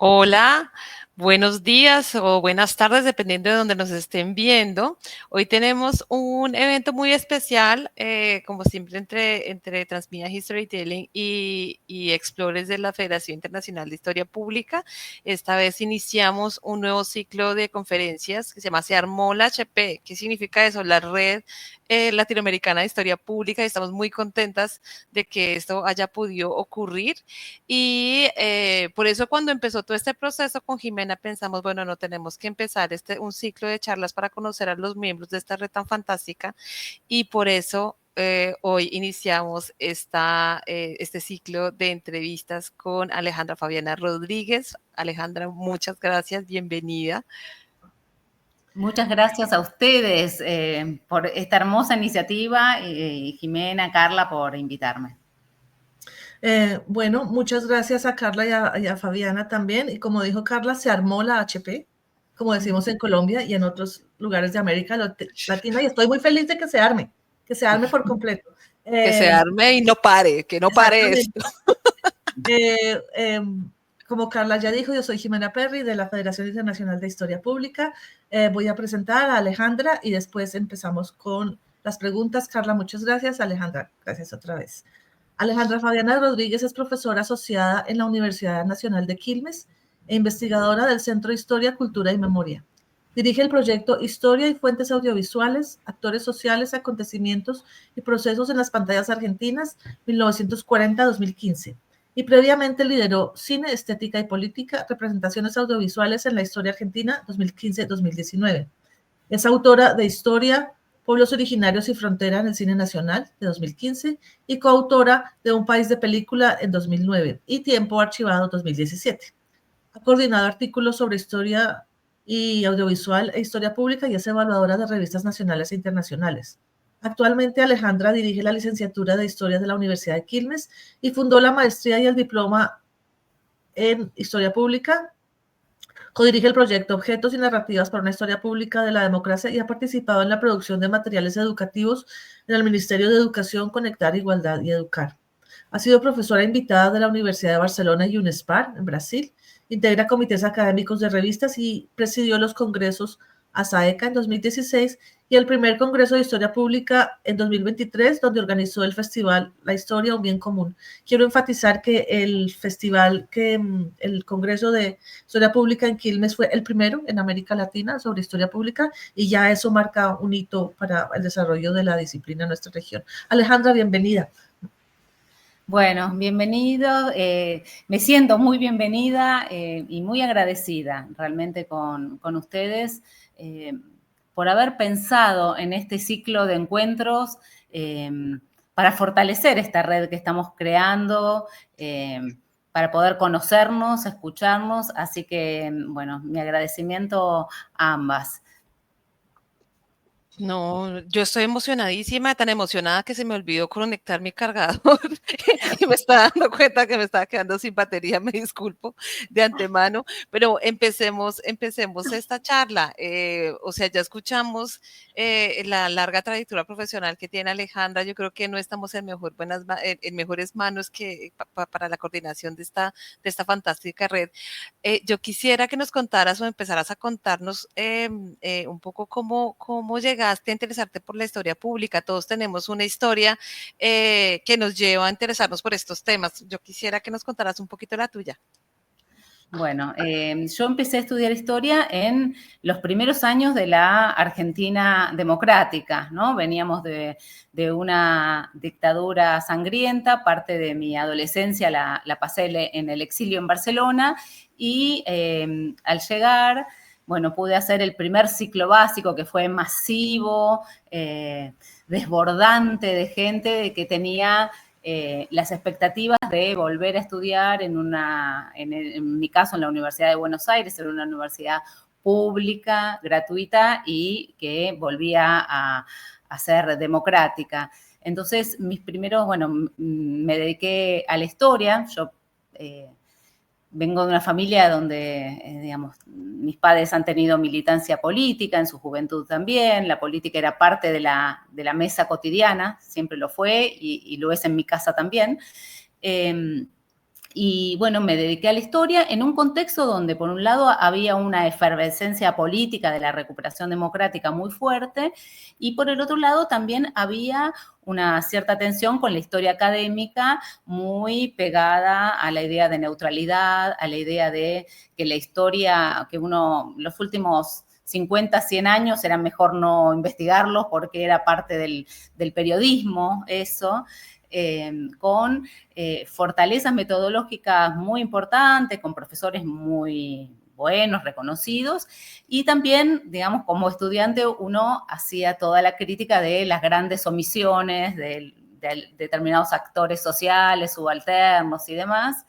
Hola, buenos días o buenas tardes, dependiendo de donde nos estén viendo. Hoy tenemos un evento muy especial, como siempre, entre Transmedia Storytelling y Explores de la Federación Internacional de Historia Pública. Esta vez iniciamos un nuevo ciclo de conferencias que se llama Se armó la HP. ¿Qué significa eso? La Red Latinoamericana de Historia Pública. Y estamos muy contentas de que esto haya podido ocurrir. Y por eso cuando empezó todo este proceso con Jimena pensamos, bueno, no tenemos que empezar un ciclo de charlas para conocer a los miembros de esta red tan fantástica y por eso hoy iniciamos este ciclo de entrevistas con Alejandra Fabiana Rodríguez. Alejandra, muchas gracias, bienvenida. Muchas gracias a ustedes por esta hermosa iniciativa y Jimena, Carla, por invitarme. Bueno, muchas gracias a Carla y a Fabiana también. Y como dijo Carla, se armó la HP, como decimos en Colombia y en otros lugares de América Latina. Y estoy muy feliz de que se arme por completo. Que se arme y no pare, que no pare esto. Como Carla ya dijo, yo soy Jimena Perry de la Federación Internacional de Historia Pública. Voy a presentar a Alejandra y después empezamos con las preguntas. Carla, muchas gracias. Alejandra, gracias otra vez. Alejandra Fabiana Rodríguez es profesora asociada en la Universidad Nacional de Quilmes e investigadora del Centro de Historia, Cultura y Memoria. Dirige el proyecto Historia y Fuentes Audiovisuales, Actores Sociales, Acontecimientos y Procesos en las Pantallas Argentinas, 1940-2015. Y previamente lideró Cine, Estética y Política, Representaciones Audiovisuales en la Historia Argentina, 2015-2019. Es autora de Historia, Pueblos Originarios y Frontera en el Cine Nacional, de 2015, y coautora de Un País de Película en 2009 y Tiempo Archivado 2017. Ha coordinado artículos sobre historia y audiovisual e historia pública y es evaluadora de revistas nacionales e internacionales. Actualmente Alejandra dirige la licenciatura de Historia de la Universidad de Quilmes y fundó la maestría y el diploma en Historia Pública. Codirige el proyecto Objetos y Narrativas para una Historia Pública de la Democracia y ha participado en la producción de materiales educativos en el Ministerio de Educación, Conectar, Igualdad y Educar. Ha sido profesora invitada de la Universidad de Barcelona y UNESPAR, en Brasil. Integra comités académicos de revistas y presidió los congresos ASAECA en 2016 y el primer Congreso de Historia Pública en 2023, donde organizó el festival La Historia, un bien común. Quiero enfatizar que el Congreso de Historia Pública en Quilmes fue el primero en América Latina sobre historia pública y ya eso marca un hito para el desarrollo de la disciplina en nuestra región. Alejandra, bienvenida. Bueno, bienvenido. Me siento muy bienvenida y muy agradecida realmente con ustedes por haber pensado en este ciclo de encuentros para fortalecer esta red que estamos creando, para poder conocernos, escucharnos. Así que, bueno, mi agradecimiento a ambas. No, yo estoy emocionadísima, tan emocionada que se me olvidó conectar mi cargador y me estaba dando cuenta que me estaba quedando sin batería, me disculpo de antemano, pero empecemos esta charla. O sea, ya escuchamos la larga trayectoria profesional que tiene Alejandra. Yo creo que no estamos en mejores manos que para la coordinación de esta fantástica red. Yo quisiera que nos contaras o empezaras a contarnos un poco cómo llegaste a interesarte por la historia pública. Todos tenemos una historia que nos lleva a interesarnos por estos temas. Yo quisiera que nos contaras un poquito la tuya. Bueno, yo empecé a estudiar historia en los primeros años de la Argentina democrática, ¿no? Veníamos de una dictadura sangrienta, parte de mi adolescencia la pasé en el exilio en Barcelona y al llegar, bueno, pude hacer el primer ciclo básico que fue masivo, desbordante de gente que tenía las expectativas de volver a estudiar en mi caso, en la Universidad de Buenos Aires, era una universidad pública, gratuita y que volvía a ser democrática. Entonces, me dediqué a la historia. Yo vengo de una familia donde, digamos, mis padres han tenido militancia política, en su juventud también, la política era parte de la mesa cotidiana, siempre lo fue y lo es en mi casa también. Y bueno, me dediqué a la historia en un contexto donde, por un lado, había una efervescencia política de la recuperación democrática muy fuerte, y por el otro lado también había una cierta tensión con la historia académica muy pegada a la idea de neutralidad, a la idea de que la historia, que los últimos 50, 100 años era mejor no investigarlos porque era parte del periodismo, eso. Con fortalezas metodológicas muy importantes, con profesores muy buenos, reconocidos, y también, digamos, como estudiante uno hacía toda la crítica de las grandes omisiones de determinados actores sociales, subalternos y demás,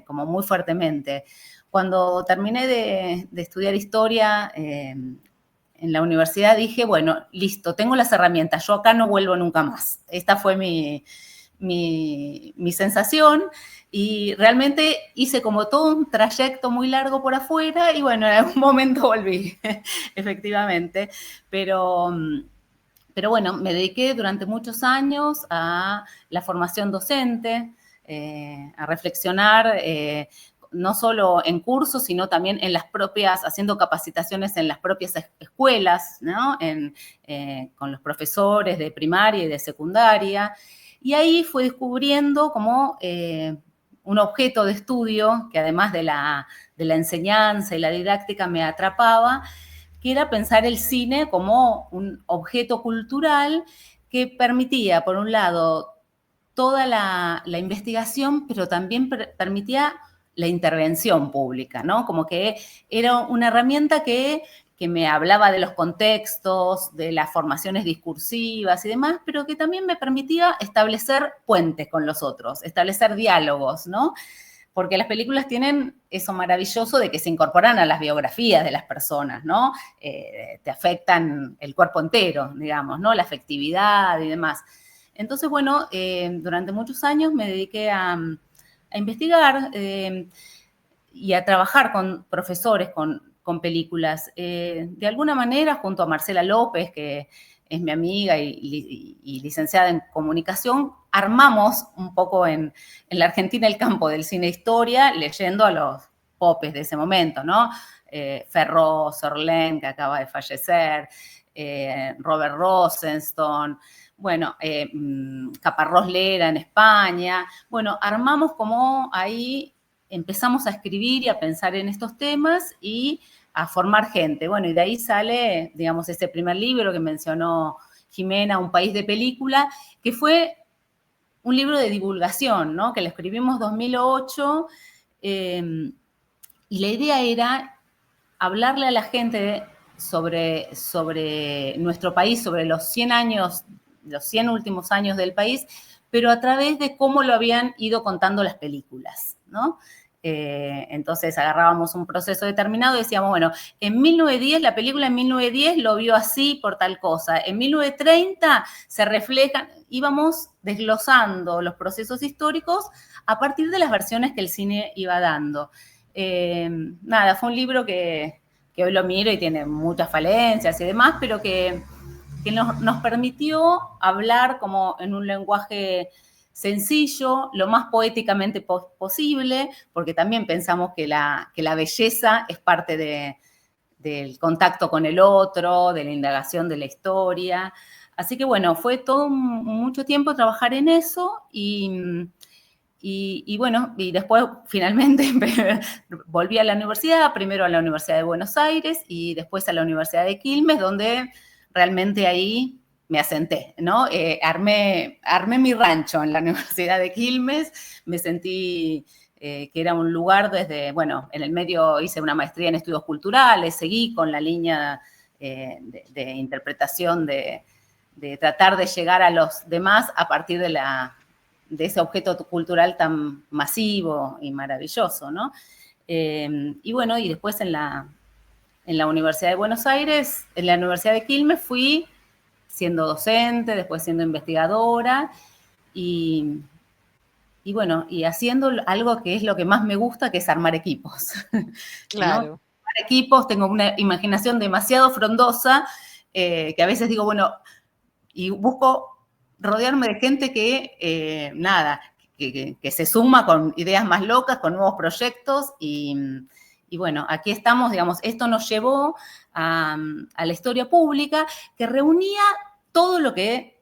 como muy fuertemente. Cuando terminé de estudiar historia, en la universidad dije, bueno, listo, tengo las herramientas, yo acá no vuelvo nunca más. Esta fue mi sensación, y realmente hice como todo un trayecto muy largo por afuera, y bueno, en algún momento volví, efectivamente. Pero bueno, me dediqué durante muchos años a la formación docente, a reflexionar, no solo en cursos, sino también en las propias, haciendo capacitaciones en las propias escuelas, ¿no? Con los profesores de primaria y de secundaria. Y ahí fui descubriendo como un objeto de estudio que, además de la enseñanza y la didáctica, me atrapaba, que era pensar el cine como un objeto cultural que permitía, por un lado, toda la investigación, pero también permitía la intervención pública, ¿no? Como que era una herramienta que me hablaba de los contextos, de las formaciones discursivas y demás, pero que también me permitía establecer puentes con los otros, establecer diálogos, ¿no? Porque las películas tienen eso maravilloso de que se incorporan a las biografías de las personas, ¿no? Te afectan el cuerpo entero, digamos, ¿no? La afectividad y demás. Entonces, bueno, durante muchos años me dediqué a investigar y a trabajar con profesores, con películas. De alguna manera, junto a Marcela López, que es mi amiga y licenciada en comunicación, armamos un poco en la Argentina el campo del cine historia, leyendo a los popes de ese momento, ¿no? Ferró, Sorlén, que acaba de fallecer, Robert Rosenstone, bueno, Caparrós Lera en España. Bueno, armamos como ahí, empezamos a escribir y a pensar en estos temas y a formar gente. Bueno, y de ahí sale, digamos, ese primer libro que mencionó Jimena, Un país de película, que fue un libro de divulgación, ¿no? Que lo escribimos en 2008, y la idea era hablarle a la gente sobre nuestro país, sobre los 100 años, los 100 últimos años del país, pero a través de cómo lo habían ido contando las películas, ¿no? Entonces agarrábamos un proceso determinado y decíamos, bueno, en 1910, la película en 1910 lo vio así por tal cosa, en 1930 se reflejan, íbamos desglosando los procesos históricos a partir de las versiones que el cine iba dando. Nada, fue un libro que hoy lo miro y tiene muchas falencias y demás, pero que nos permitió hablar como en un lenguaje sencillo, lo más poéticamente posible, porque también pensamos que la belleza es parte del contacto con el otro, de la indagación de la historia. Así que bueno, fue todo mucho tiempo trabajar en eso y bueno, y después finalmente volví a la universidad, primero a la Universidad de Buenos Aires y después a la Universidad de Quilmes, donde realmente ahí me asenté, ¿no? Armé mi rancho en la Universidad de Quilmes, me sentí que era un lugar desde, bueno, en el medio hice una maestría en estudios culturales, seguí con la línea de interpretación de tratar de llegar a los demás a partir de ese objeto cultural tan masivo y maravilloso, ¿no? Y bueno, y después en la Universidad de Buenos Aires, en la Universidad de Quilmes, fui siendo docente, después siendo investigadora y bueno, y haciendo algo que es lo que más me gusta, que es armar equipos. Claro. ¿No? Armar equipos, tengo una imaginación demasiado frondosa, que a veces digo, bueno, y busco rodearme de gente que que se suma con ideas más locas, con nuevos proyectos y bueno, aquí estamos, digamos, esto nos llevó a la historia pública que reunía todo lo que,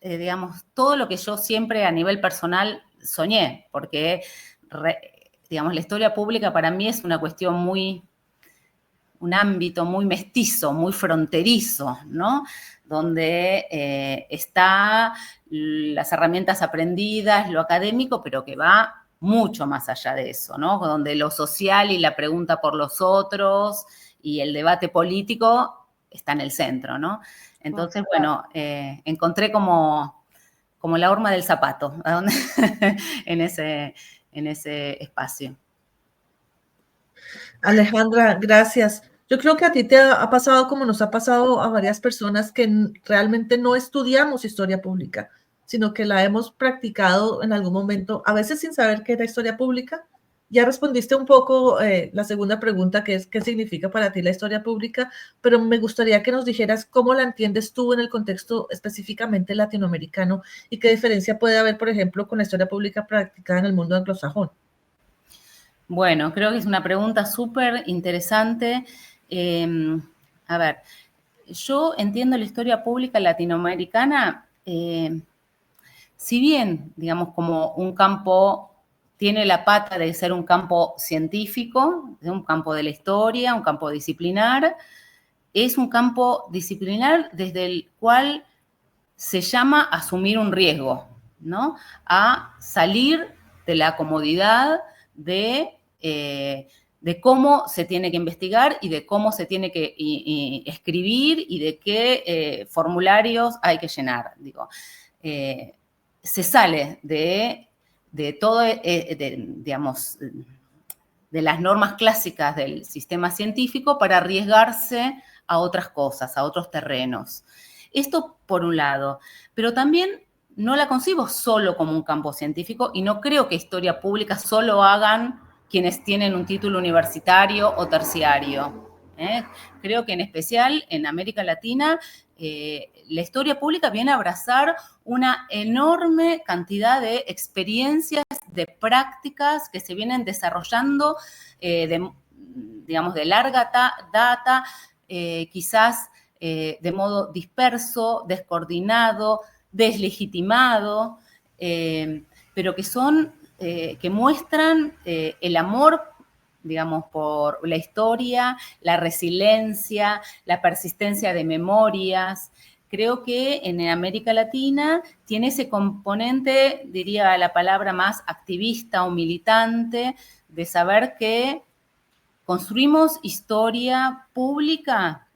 digamos, todo lo que yo siempre a nivel personal soñé, porque, digamos, la historia pública para mí es una cuestión un ámbito muy mestizo, muy fronterizo, ¿no? Donde está las herramientas aprendidas, lo académico, pero que va mucho más allá de eso, ¿no? Donde lo social y la pregunta por los otros y el debate político está en el centro, ¿no? Entonces, bueno, encontré como la horma del zapato en ese espacio. Alejandra, gracias. Yo creo que a ti te ha pasado como nos ha pasado a varias personas que realmente no estudiamos historia pública, sino que la hemos practicado en algún momento, a veces sin saber qué era historia pública. Ya respondiste un poco la segunda pregunta, que es qué significa para ti la historia pública, pero me gustaría que nos dijeras cómo la entiendes tú en el contexto específicamente latinoamericano y qué diferencia puede haber, por ejemplo, con la historia pública practicada en el mundo anglosajón. Bueno, creo que es una pregunta súper interesante. A ver, yo entiendo la historia pública latinoamericana, si bien, digamos, como un campo tiene la pata de ser un campo científico, un campo de la historia, un campo disciplinar, es un campo disciplinar desde el cual se llama asumir un riesgo, ¿no? A salir de la comodidad de cómo se tiene que investigar y de cómo se tiene que escribir y de qué formularios hay que llenar. Digo, se sale de todo, digamos, de las normas clásicas del sistema científico para arriesgarse a otras cosas, a otros terrenos. Esto por un lado, pero también no la concibo solo como un campo científico y no creo que historia pública solo hagan quienes tienen un título universitario o terciario. Creo que en especial en América Latina la historia pública viene a abrazar una enorme cantidad de experiencias, de prácticas que se vienen desarrollando digamos, de larga data, quizás de modo disperso, descoordinado, deslegitimado, pero que son, que muestran el amor, digamos, por la historia, la resiliencia, la persistencia de memorias. Creo que en América Latina tiene ese componente, diría la palabra más activista o militante, de saber que construimos historia pública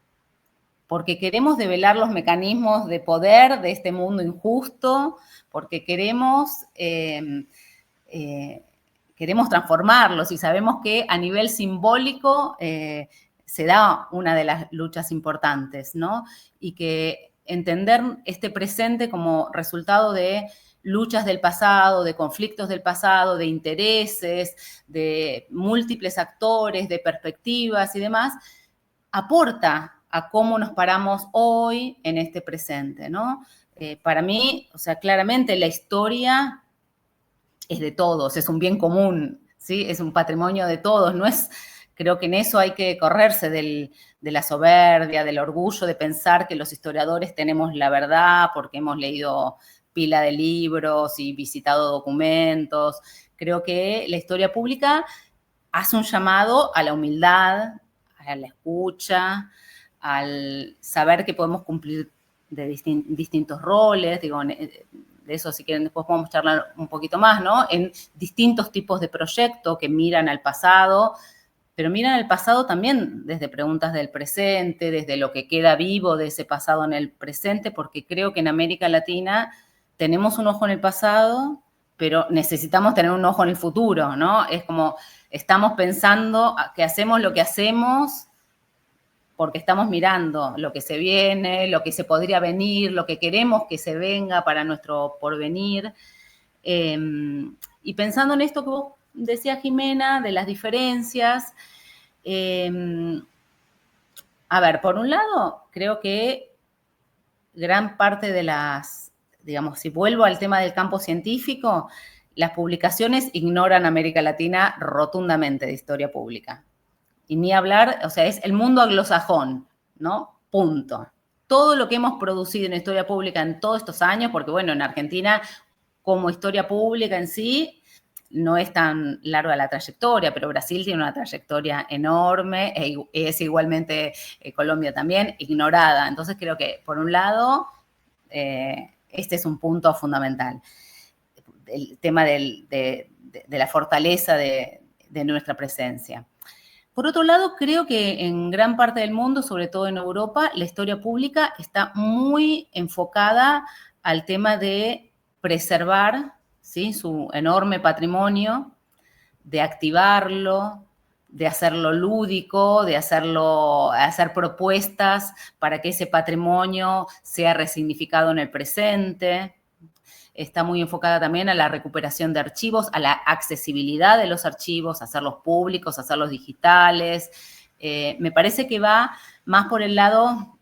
porque queremos develar los mecanismos de poder de este mundo injusto, porque queremos transformarlos y sabemos que a nivel simbólico se da una de las luchas importantes, ¿no? Y que entender este presente como resultado de luchas del pasado, de conflictos del pasado, de intereses, de múltiples actores, de perspectivas y demás, aporta a cómo nos paramos hoy en este presente, ¿no? Para mí, o sea, claramente la historia es de todos, es un bien común, ¿sí? Es un patrimonio de todos, no es, creo que en eso hay que correrse de la soberbia, del orgullo de pensar que los historiadores tenemos la verdad porque hemos leído pila de libros y visitado documentos. Creo que la historia pública hace un llamado a la humildad, a la escucha, al saber que podemos cumplir de distintos roles, digo, de eso si quieren después podemos charlar un poquito más, ¿no? En distintos tipos de proyectos que miran al pasado, pero miran al pasado también desde preguntas del presente, desde lo que queda vivo de ese pasado en el presente, porque creo que en América Latina tenemos un ojo en el pasado, pero necesitamos tener un ojo en el futuro, ¿no? Es como estamos pensando que hacemos lo que hacemos porque estamos mirando lo que se viene, lo que se podría venir, lo que queremos que se venga para nuestro porvenir. Y pensando en esto que vos decías, Jimena, de las diferencias, a ver, por un lado, creo que gran parte de las digamos, si vuelvo al tema del campo científico, las publicaciones ignoran América Latina rotundamente de historia pública. Y ni hablar, o sea, es el mundo anglosajón, ¿no? Punto. Todo lo que hemos producido en historia pública en todos estos años, porque bueno, en Argentina, como historia pública en sí, no es tan larga la trayectoria, pero Brasil tiene una trayectoria enorme, es igualmente Colombia también, ignorada. Entonces creo que, por un lado, este es un punto fundamental. El tema de la fortaleza de nuestra presencia. Por otro lado, creo que en gran parte del mundo, sobre todo en Europa, la historia pública está muy enfocada al tema de preservar, ¿sí?, su enorme patrimonio, de activarlo, de hacerlo lúdico, de hacer propuestas para que ese patrimonio sea resignificado en el presente. Está muy enfocada también a la recuperación de archivos, a la accesibilidad de los archivos, hacerlos públicos, hacerlos digitales. Me parece que va más por el lado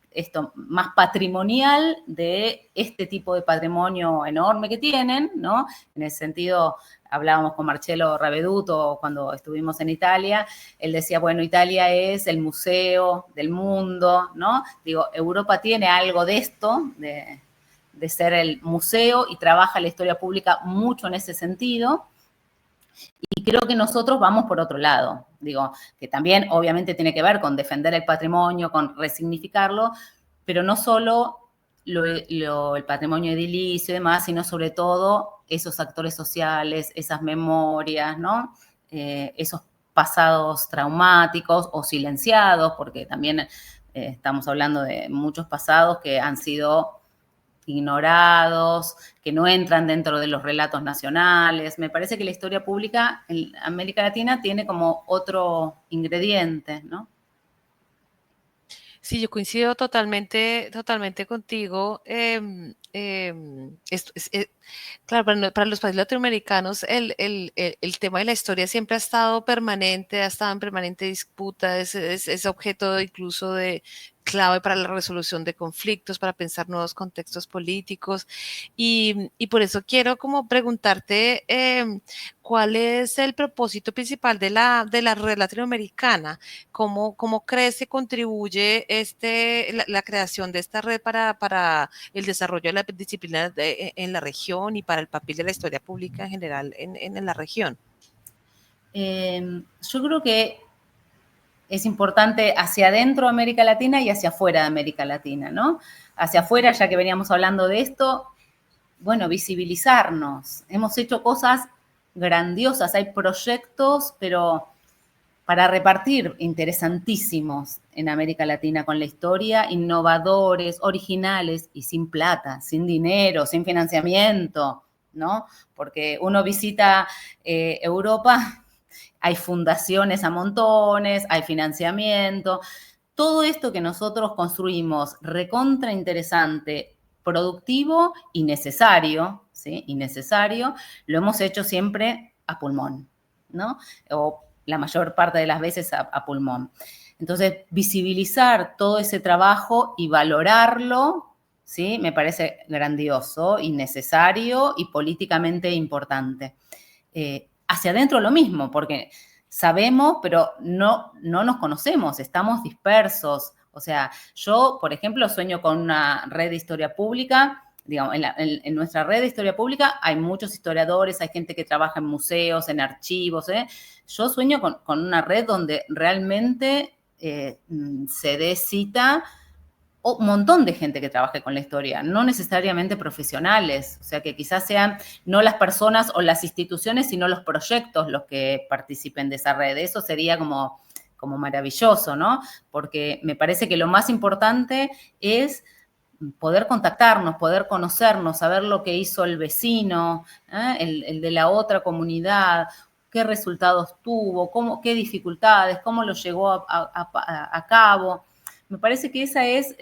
más patrimonial de este tipo de patrimonio enorme que tienen, ¿no? En ese sentido, hablábamos con Marcello Raveduto cuando estuvimos en Italia. Él decía, bueno, Italia es el museo del mundo, ¿no? Digo, Europa tiene algo de esto, de ser el museo, y trabaja la historia pública mucho en ese sentido. Y creo que nosotros vamos por otro lado. Digo, que también obviamente tiene que ver con defender el patrimonio, con resignificarlo, pero no solo el patrimonio edilicio y demás, sino sobre todo esos actores sociales, esas memorias, ¿no? Esos pasados traumáticos o silenciados, porque también estamos hablando de muchos pasados que han sido ignorados, que no entran dentro de los relatos nacionales. Me parece que la historia pública en América Latina tiene como otro ingrediente, ¿no? Sí, yo coincido totalmente contigo. Claro, para los países latinoamericanos el tema de la historia siempre ha estado permanente, ha estado en permanente disputa, es objeto incluso de clave para la resolución de conflictos, para pensar nuevos contextos políticos. Y por eso quiero como preguntarte cuál es el propósito principal de la red latinoamericana. ¿Cómo crees que contribuye la creación de esta red para el desarrollo de la disciplina en la región y para el papel de la historia pública en general en la región? Yo creo que es importante hacia adentro de América Latina y hacia afuera de América Latina, ¿no? Hacia afuera, ya que veníamos hablando de esto, bueno, visibilizarnos. Hemos hecho cosas grandiosas, hay proyectos, pero para repartir, interesantísimos en América Latina con la historia, innovadores, originales y sin plata, sin dinero, sin financiamiento, ¿no? Porque uno visita Europa, hay fundaciones a montones, hay financiamiento. Todo esto que nosotros construimos, recontra interesante, productivo y necesario, ¿sí? Y necesario, lo hemos hecho siempre a pulmón, ¿no? O la mayor parte de las veces a pulmón. Entonces, visibilizar todo ese trabajo y valorarlo, ¿sí?, me parece grandioso y necesario y políticamente importante. Hacia adentro lo mismo, porque sabemos, pero no nos conocemos, estamos dispersos. O sea, yo, por ejemplo, sueño con una red de historia pública. Digamos, en nuestra red de historia pública hay muchos historiadores, hay gente que trabaja en museos, en archivos. Yo sueño con una red donde realmente se dé cita un montón de gente que trabaje con la historia, no necesariamente profesionales, o sea, que quizás sean no las personas o las instituciones, sino los proyectos los que participen de esa red. Eso sería como maravilloso, ¿no? Porque me parece que lo más importante es poder contactarnos, poder conocernos, saber lo que hizo el vecino, el de la otra comunidad, qué resultados tuvo, qué dificultades, cómo lo llevó a cabo. Me parece que esa es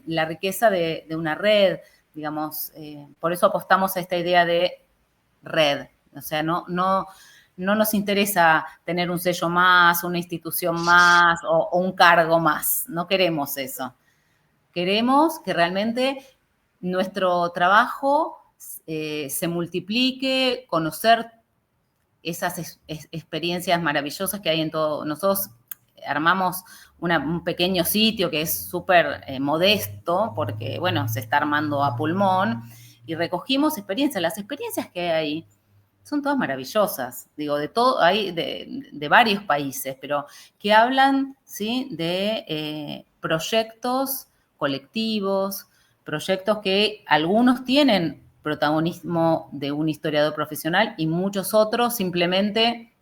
la riqueza de una red, digamos. Por eso apostamos a esta idea de red. O sea, no nos interesa tener un sello más, una institución más o un cargo más. No queremos eso. Queremos que realmente nuestro trabajo se multiplique, conocer esas experiencias maravillosas que hay en todo. Nosotros armamos un pequeño sitio que es súper modesto, porque, bueno, se está armando a pulmón, y recogimos experiencias. Las experiencias que hay ahí son todas maravillosas, digo, hay de varios países, pero que hablan, ¿sí?, de proyectos colectivos, proyectos que algunos tienen protagonismo de un historiador profesional y muchos otros simplemente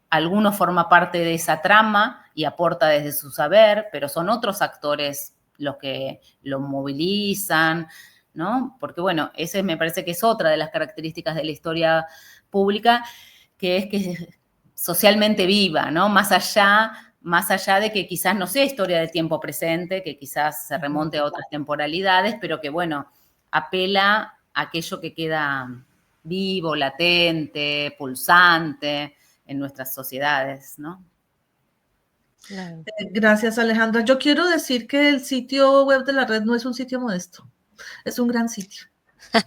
alguno forma parte de esa trama y aporta desde su saber, pero son otros actores los que lo movilizan, ¿no? Porque, bueno, ese me parece que es otra de las características de la historia pública, que es que es socialmente viva, ¿no? Más allá de que quizás no sea historia del tiempo presente, que quizás se remonte a otras temporalidades, pero que, bueno, apela a aquello que queda vivo, latente, pulsante en nuestras sociedades, ¿no? Claro. Gracias, Alejandra. Yo quiero decir que el sitio web de la red no es un sitio modesto, es un gran sitio.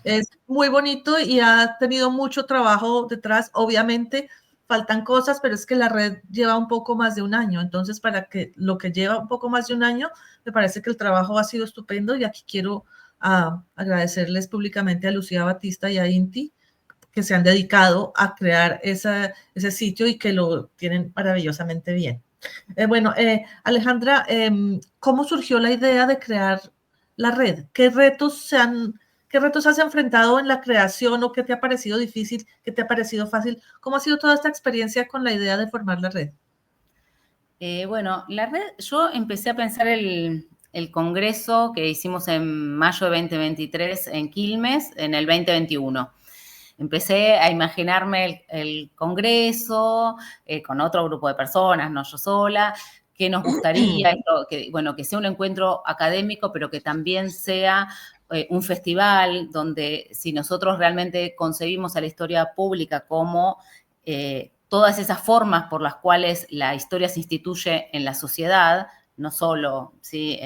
Es muy bonito y ha tenido mucho trabajo detrás. Obviamente faltan cosas, pero es que la red lleva un poco más de un año. Entonces, para que lo que lleva un poco más de un año, me parece que el trabajo ha sido estupendo y aquí quiero agradecerles públicamente a Lucía Batista y a Inti que se han dedicado a crear ese sitio y que lo tienen maravillosamente bien. Alejandra, ¿cómo surgió la idea de crear la red? ¿Qué retos has enfrentado en la creación o qué te ha parecido difícil, qué te ha parecido fácil? ¿Cómo ha sido toda esta experiencia con la idea de formar la red? Bueno, la red, yo empecé a pensar el congreso que hicimos en mayo de 2023 en Quilmes, en el 2021. Empecé a imaginarme el congreso con otro grupo de personas, no yo sola, que nos gustaría, que sea un encuentro académico, pero que también sea un festival donde si nosotros realmente concebimos a la historia pública como todas esas formas por las cuales la historia se instituye en la sociedad, no solo, ¿sí?,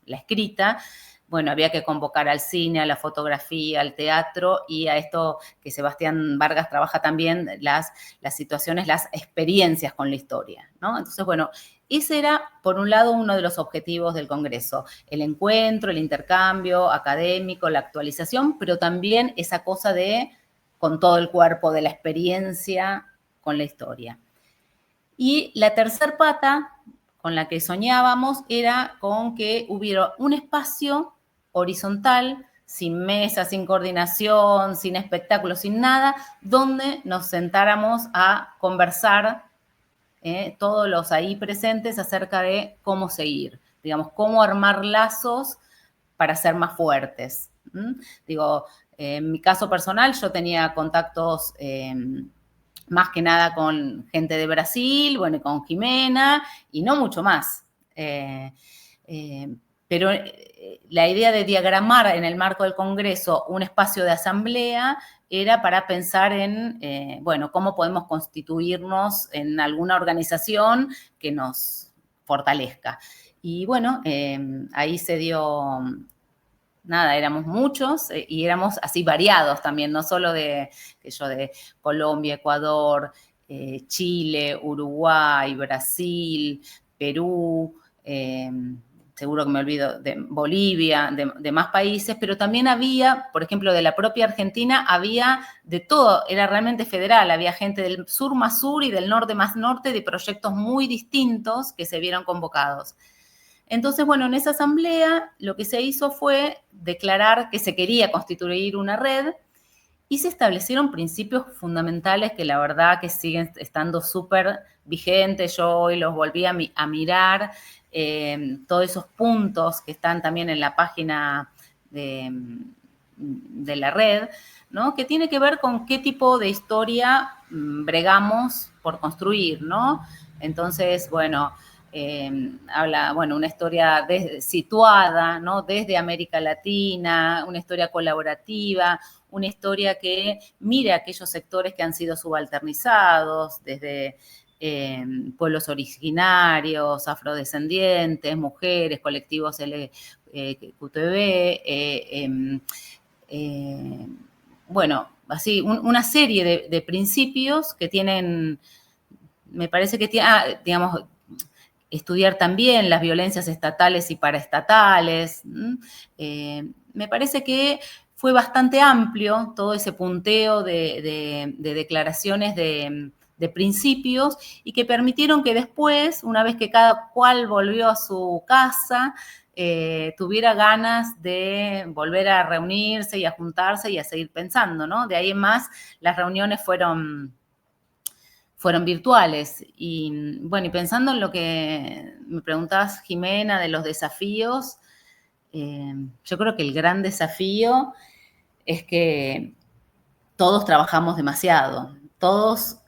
la escrita, bueno, había que convocar al cine, a la fotografía, al teatro y a esto que Sebastián Vargas trabaja también, las situaciones, las experiencias con la historia, ¿no? Entonces, bueno, ese era, por un lado, uno de los objetivos del Congreso, el encuentro, el intercambio académico, la actualización, pero también esa cosa de, con todo el cuerpo, de la experiencia con la historia. Y la tercer pata con la que soñábamos era con que hubiera un espacio horizontal, sin mesa, sin coordinación, sin espectáculos, sin nada, donde nos sentáramos a conversar todos los ahí presentes acerca de cómo seguir, digamos, cómo armar lazos para ser más fuertes. Digo, en mi caso personal, yo tenía contactos más que nada con gente de Brasil, bueno, con Jimena, y no mucho más. Pero la idea de diagramar en el marco del Congreso un espacio de asamblea era para pensar en, bueno, cómo podemos constituirnos en alguna organización que nos fortalezca. Y bueno, ahí se dio, nada, éramos muchos y éramos así variados también, no solo de Colombia, Ecuador, Chile, Uruguay, Brasil, Perú, seguro que me olvido de Bolivia, de más países, pero también había, por ejemplo, de la propia Argentina, había de todo, era realmente federal, había gente del sur más sur y del norte más norte, de proyectos muy distintos que se vieron convocados. Entonces, bueno, en esa asamblea lo que se hizo fue declarar que se quería constituir una red y se establecieron principios fundamentales que la verdad que siguen estando súper vigentes. Yo hoy los volví a mirar, todos esos puntos que están también en la página de la red, ¿no? Que tiene que ver con qué tipo de historia bregamos por construir, ¿no? Entonces, bueno, habla, bueno, una historia situada, ¿no?, desde América Latina, una historia colaborativa, una historia que mire a aquellos sectores que han sido subalternizados, desde pueblos originarios, afrodescendientes, mujeres, colectivos LGTB, bueno, así, una serie de principios que tienen, me parece que tiene, digamos, estudiar también las violencias estatales y paraestatales. Me parece que fue bastante amplio todo ese punteo de declaraciones de principios y que permitieron que después, una vez que cada cual volvió a su casa, tuviera ganas de volver a reunirse y a juntarse y a seguir pensando, ¿no? De ahí en más, las reuniones fueron virtuales. Y bueno, y pensando en lo que me preguntabas, Jimena, de los desafíos, yo creo que el gran desafío es que todos trabajamos demasiado. Todos,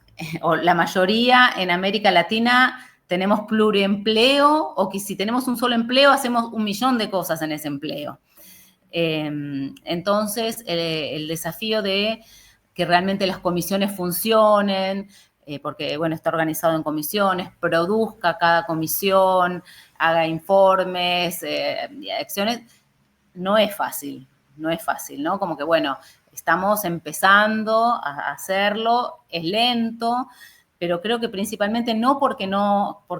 o la mayoría en América Latina, tenemos pluriempleo, o que si tenemos un solo empleo, hacemos 1.000.000 de cosas en ese empleo. Entonces, el desafío de que realmente las comisiones funcionen, porque, bueno, está organizado en comisiones, produzca cada comisión, haga informes, acciones, no es fácil, ¿no? Como que, bueno, estamos empezando a hacerlo, es lento, pero creo que principalmente no porque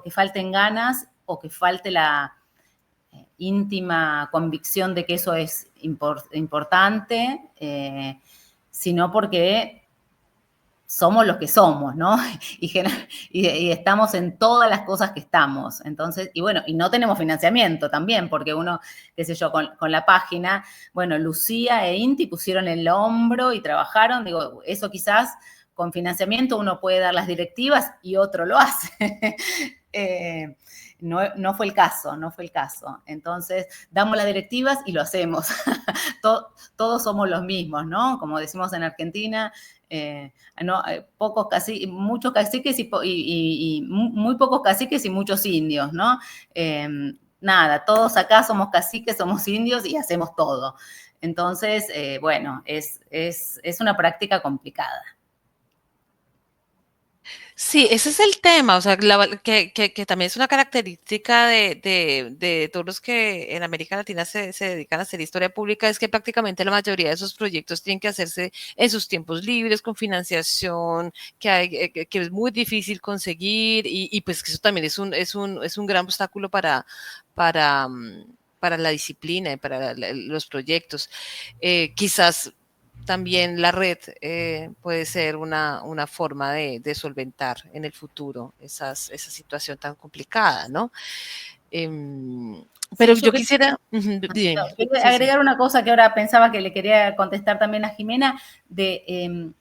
falten ganas o que falte la íntima convicción de que eso es importante, sino porque somos los que somos, ¿no? Y estamos en todas las cosas que estamos. Entonces, y bueno, y no tenemos financiamiento también, porque uno, qué sé yo, con la página, bueno, Lucía e Inti pusieron el hombro y trabajaron. Digo, eso quizás con financiamiento uno puede dar las directivas y otro lo hace. No fue el caso, no fue el caso. Entonces, damos las directivas y lo hacemos. Todos somos los mismos, ¿no? Como decimos en Argentina, muchos caciques y muy pocos caciques y muchos indios, ¿no? Nada, todos acá somos caciques, somos indios y hacemos todo. Entonces, bueno, es una práctica complicada. Sí, ese es el tema, o sea, que también es una característica de todos los que en América Latina se dedican a hacer historia pública, es que prácticamente la mayoría de esos proyectos tienen que hacerse en sus tiempos libres, con financiación, que es muy difícil conseguir, y pues que eso también es un gran obstáculo para, para la disciplina y para los proyectos. Quizás también la red puede ser una forma de solventar en el futuro esa situación tan complicada, ¿no? Pero Sí, yo quisiera... Dime, quería agregar una cosa que ahora pensaba que le quería contestar también a Jimena, de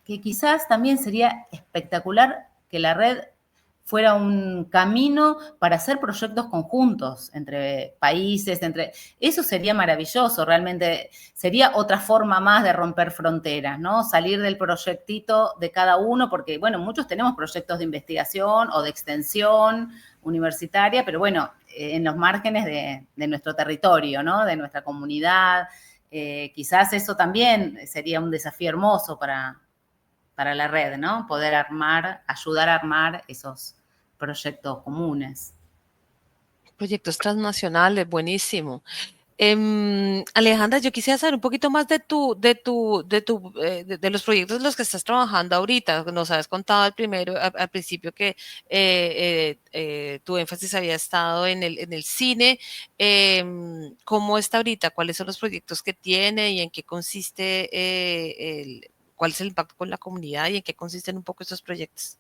que quizás también sería espectacular que la red fuera un camino para hacer proyectos conjuntos entre países, eso sería maravilloso, realmente sería otra forma más de romper fronteras, ¿no? Salir del proyectito de cada uno, porque, bueno, muchos tenemos proyectos de investigación o de extensión universitaria, pero bueno, en los márgenes de nuestro territorio, ¿no? De nuestra comunidad. Quizás eso también sería un desafío hermoso para la red, ¿no? Poder ayudar a armar esos proyectos comunes. proyectos transnacionales, buenísimo. Alejandra, yo quisiera saber un poquito más de los proyectos en los que estás trabajando ahorita. Nos habías contado al principio que tu énfasis había estado en el cine. ¿Cómo está ahorita? ¿Cuáles son los proyectos que tiene y en qué consiste cuál es el impacto con la comunidad y en qué consisten un poco estos proyectos?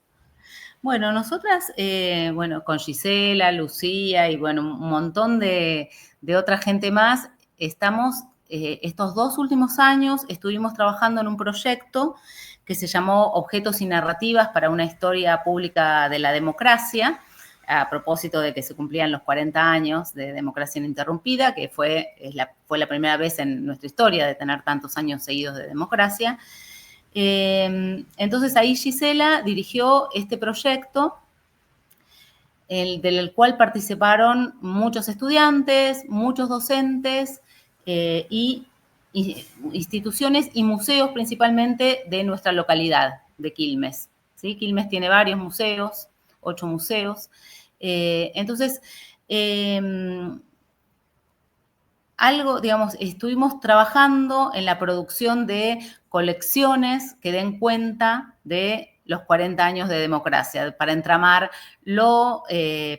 Bueno, nosotras, con Gisela, Lucía y bueno, un montón de otra gente más, estamos, estos 2 últimos años estuvimos trabajando en un proyecto que se llamó Objetos y Narrativas para una Historia Pública de la Democracia, a propósito de que se cumplían los 40 años de Democracia Ininterrumpida, que fue la primera vez en nuestra historia de tener tantos años seguidos de democracia. Entonces ahí Gisela dirigió este proyecto del cual participaron muchos estudiantes, muchos docentes y instituciones y museos principalmente de nuestra localidad de Quilmes. ¿Sí? Quilmes tiene varios museos, 8 museos. Entonces, digamos, estuvimos trabajando en la producción de colecciones que den cuenta de los 40 años de democracia, para entramar lo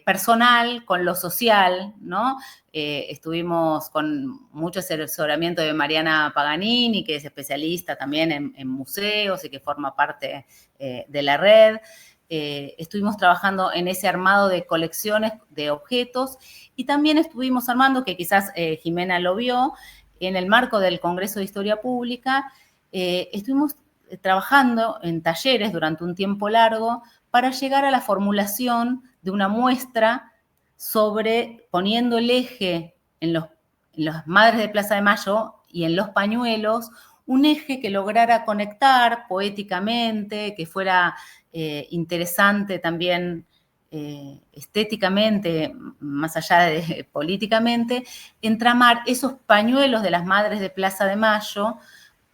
personal con lo social, ¿no? Estuvimos con mucho asesoramiento de Mariana Paganini, que es especialista también en museos y que forma parte de la red. Estuvimos trabajando en ese armado de colecciones de objetos y también estuvimos armando, que quizás Jimena lo vio, en el marco del Congreso de Historia Pública, estuvimos trabajando en talleres durante un tiempo largo para llegar a la formulación de una muestra poniendo el eje en las madres de Plaza de Mayo y en los pañuelos, un eje que lograra conectar poéticamente, que fuera interesante también estéticamente, más allá de políticamente, entramar esos pañuelos de las madres de Plaza de Mayo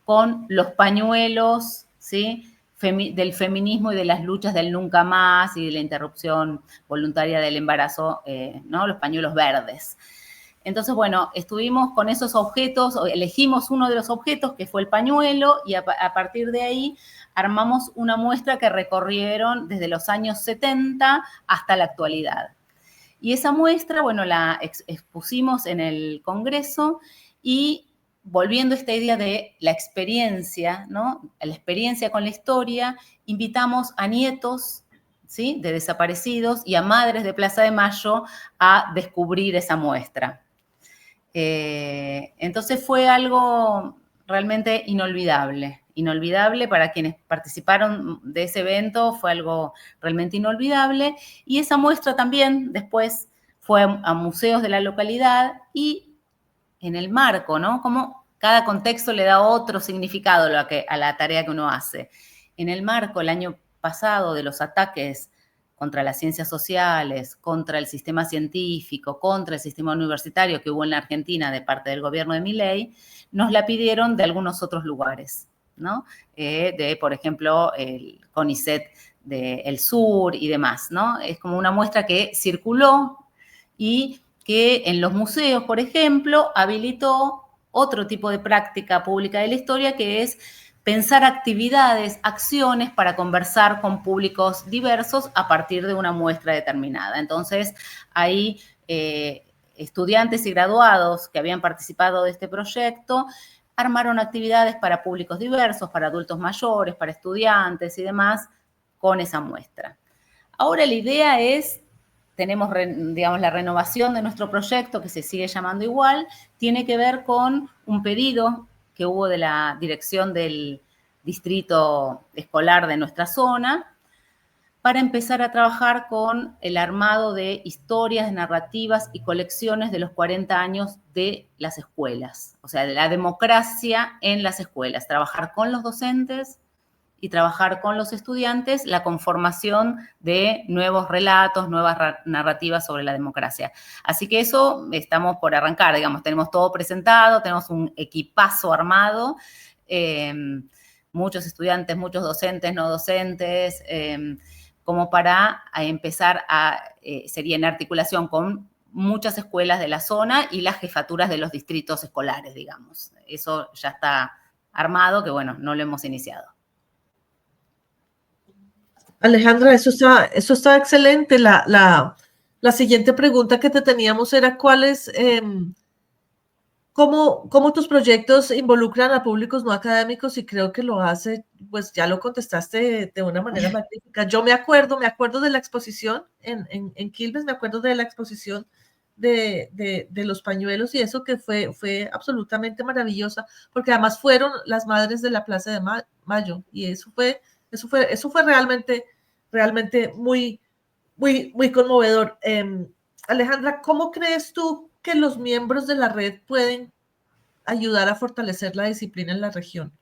con los pañuelos, ¿sí?, del feminismo y de las luchas del nunca más y de la interrupción voluntaria del embarazo, ¿no?, los pañuelos verdes. Entonces, bueno, estuvimos con esos objetos, elegimos uno de los objetos, que fue el pañuelo, y a partir de ahí armamos una muestra que recorrieron desde los años 70 hasta la actualidad. Y esa muestra, bueno, la expusimos en el Congreso y volviendo a esta idea de la experiencia, ¿no?, la experiencia con la historia, invitamos a nietos, ¿sí?, de desaparecidos y a madres de Plaza de Mayo a descubrir esa muestra. Entonces fue algo realmente inolvidable para quienes participaron de ese evento, fue algo realmente inolvidable. Y esa muestra también después fue a museos de la localidad y en el marco, ¿no?, como cada contexto le da otro significado a la tarea que uno hace. En el marco, el año pasado, de los ataques contra las ciencias sociales, contra el sistema científico, contra el sistema universitario que hubo en la Argentina de parte del gobierno de Milei, nos la pidieron de algunos otros lugares, ¿no? Por ejemplo, el CONICET del Sur y demás, ¿no? Es como una muestra que circuló y que en los museos, por ejemplo, habilitó otro tipo de práctica pública de la historia, que es pensar actividades, acciones para conversar con públicos diversos a partir de una muestra determinada. Entonces, ahí estudiantes y graduados que habían participado de este proyecto armaron actividades para públicos diversos, para adultos mayores, para estudiantes y demás, con esa muestra. Ahora la idea es, tenemos, digamos, la renovación de nuestro proyecto, que se sigue llamando igual, tiene que ver con un pedido que hubo de la dirección del distrito escolar de nuestra zona, para empezar a trabajar con el armado de historias, narrativas y colecciones de los 40 años de las escuelas, o sea, de la democracia en las escuelas, trabajar con los docentes y trabajar con los estudiantes la conformación de nuevos relatos, nuevas narrativas sobre la democracia. Así que eso estamos por arrancar, digamos, tenemos todo presentado, tenemos un equipazo armado, muchos estudiantes, muchos docentes, no docentes, como para empezar sería en articulación con muchas escuelas de la zona y las jefaturas de los distritos escolares, digamos. Eso ya está armado, que bueno, no lo hemos iniciado. Alejandra, eso está excelente. La siguiente pregunta que te teníamos era ¿cómo tus proyectos involucran a públicos no académicos? Y creo que lo hace, pues ya lo contestaste de una manera magnífica. Yo me acuerdo de la exposición en Quilmes, me acuerdo de la exposición de los pañuelos y eso que fue absolutamente maravillosa, porque además fueron las madres de la Plaza de Mayo y eso fue realmente muy, muy, muy conmovedor. Alejandra, ¿cómo crees tú que los miembros de la red pueden ayudar a fortalecer la disciplina en la región?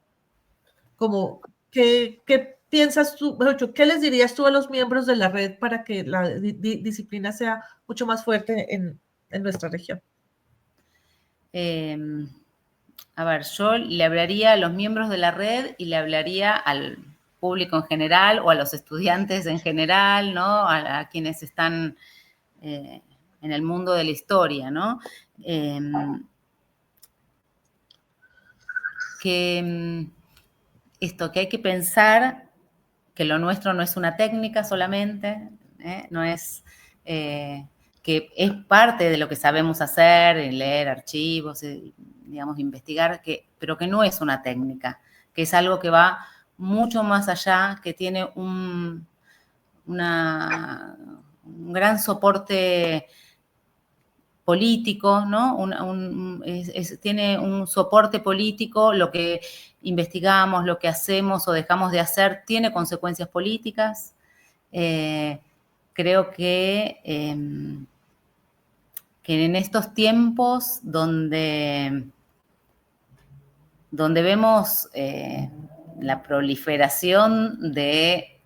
¿Qué piensas tú? ¿Qué les dirías tú a los miembros de la red para que la disciplina sea mucho más fuerte en nuestra región? A ver, yo le hablaría a los miembros de la red y le hablaría al público en general o a los estudiantes en general, ¿no? A quienes están en el mundo de la historia, ¿no? que que hay que pensar que lo nuestro no es una técnica solamente, no es que es parte de lo que sabemos hacer, leer archivos, digamos, investigar, pero que no es una técnica, que es algo que va mucho más allá, que tiene un gran soporte político, ¿no? Tiene un soporte político, lo que investigamos, lo que hacemos o dejamos de hacer, tiene consecuencias políticas. Creo que en estos tiempos donde vemos la proliferación de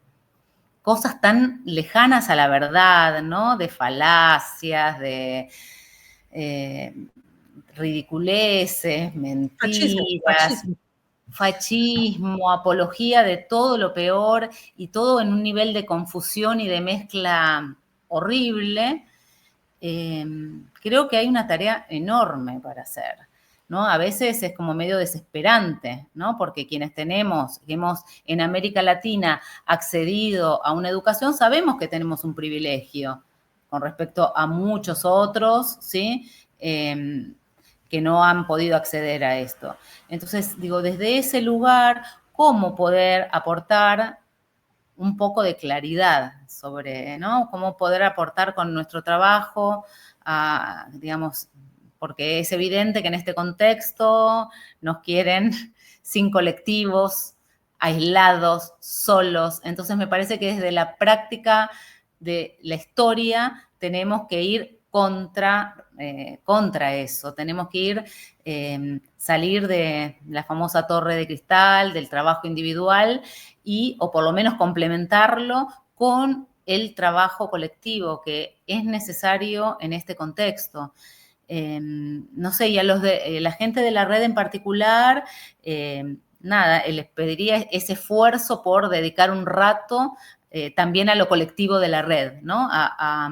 cosas tan lejanas a la verdad, ¿no? De falacias, de ridiculeces, mentiras, fascismo, apología de todo lo peor y todo en un nivel de confusión y de mezcla horrible, creo que hay una tarea enorme para hacer, ¿no? A veces es como medio desesperante, ¿no? Porque quienes hemos en América Latina accedido a una educación, sabemos que tenemos un privilegio con respecto a muchos otros, ¿sí? Que no han podido acceder a esto. Entonces, digo, desde ese lugar, ¿cómo poder aportar un poco de claridad sobre, ¿no? Cómo poder aportar con nuestro trabajo, digamos, porque es evidente que en este contexto nos quieren sin colectivos, aislados, solos. Entonces me parece que desde la práctica de la historia tenemos que ir contra eso, tenemos que ir, salir de la famosa torre de cristal, del trabajo individual, o por lo menos complementarlo con el trabajo colectivo que es necesario en este contexto. No sé, y a la gente de la red en particular, nada, les pediría ese esfuerzo por dedicar un rato también a lo colectivo de la red, ¿no? A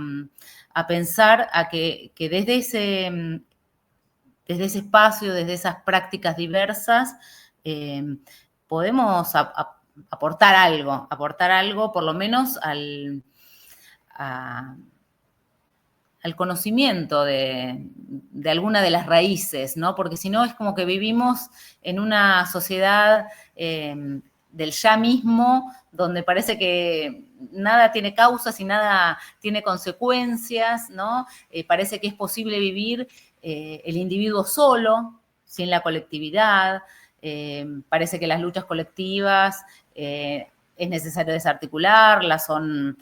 pensar que desde ese espacio, desde esas prácticas diversas, podemos aportar algo, por lo menos al conocimiento de alguna de las raíces, ¿no? Porque si no es como que vivimos en una sociedad del ya mismo, donde parece que nada tiene causas y nada tiene consecuencias, ¿no? Parece que es posible vivir el individuo solo, sin la colectividad. Parece que las luchas colectivas es necesario desarticularlas, son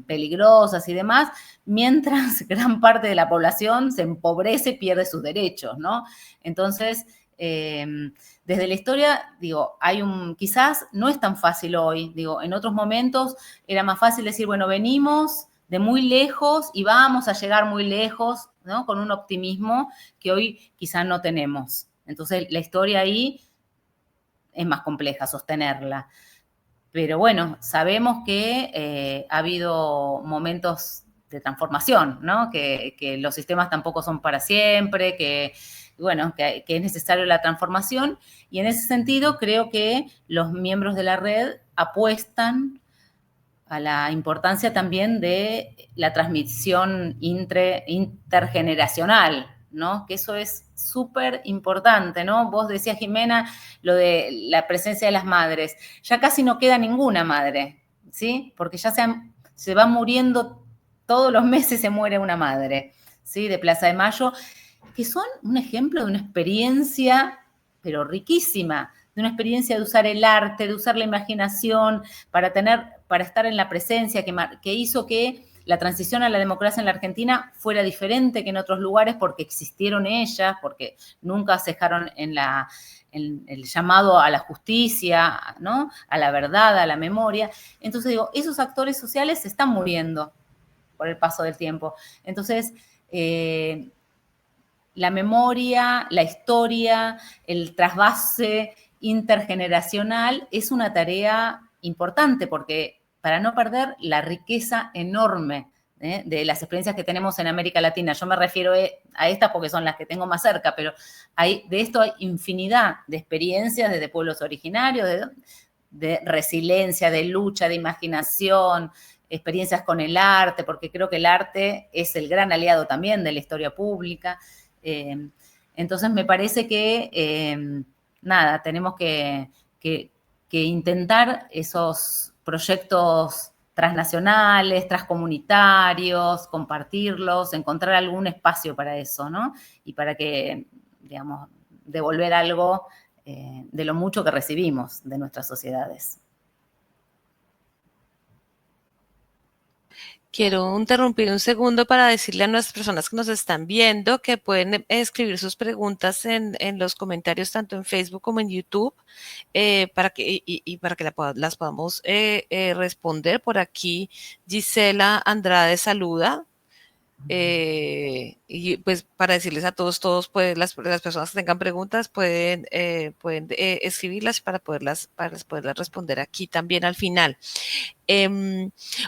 peligrosas y demás, mientras gran parte de la población se empobrece, pierde sus derechos, ¿no? Entonces, desde la historia, digo, quizás no es tan fácil hoy, digo, en otros momentos era más fácil decir, bueno, venimos de muy lejos y vamos a llegar muy lejos, ¿no? Con un optimismo que hoy quizás no tenemos. Entonces, la historia ahí es más compleja sostenerla. Pero bueno, sabemos que ha habido momentos de transformación, ¿no? Que los sistemas tampoco son para siempre, que es necesaria la transformación. Y en ese sentido, creo que los miembros de la red apuestan a la importancia también de la transmisión intergeneracional, ¿no? Que eso es súper importante, ¿no? Vos decías, Jimena, lo de la presencia de las madres. Ya casi no queda ninguna madre, ¿sí? Porque ya se va muriendo, todos los meses se muere una madre, ¿sí? De Plaza de Mayo, que son un ejemplo de una experiencia, pero riquísima, de una experiencia de usar el arte, de usar la imaginación para estar en la presencia, que hizo que la transición a la democracia en la Argentina fuera diferente que en otros lugares porque existieron ellas, porque nunca cejaron en el llamado a la justicia, ¿no? A la verdad, a la memoria. Entonces digo, esos actores sociales se están muriendo por el paso del tiempo. Entonces, la memoria, la historia, el trasvase intergeneracional es una tarea importante porque para no perder la riqueza enorme de las experiencias que tenemos en América Latina. Yo me refiero a estas porque son las que tengo más cerca, pero de esto hay infinidad de experiencias desde pueblos originarios, de resiliencia, de lucha, de imaginación, experiencias con el arte, porque creo que el arte es el gran aliado también de la historia pública. Entonces me parece que, tenemos que intentar esos proyectos transnacionales, transcomunitarios, compartirlos, encontrar algún espacio para eso, ¿no? Y para que, digamos, devolver algo de lo mucho que recibimos de nuestras sociedades. Quiero interrumpir un segundo para decirle a nuestras personas que nos están viendo que pueden escribir sus preguntas en los comentarios tanto en Facebook como en YouTube para que las podamos responder. Por aquí Gisela Andrade saluda. Y pues para decirles a todos pues las personas que tengan preguntas pueden escribirlas para poderlas responder aquí también al final.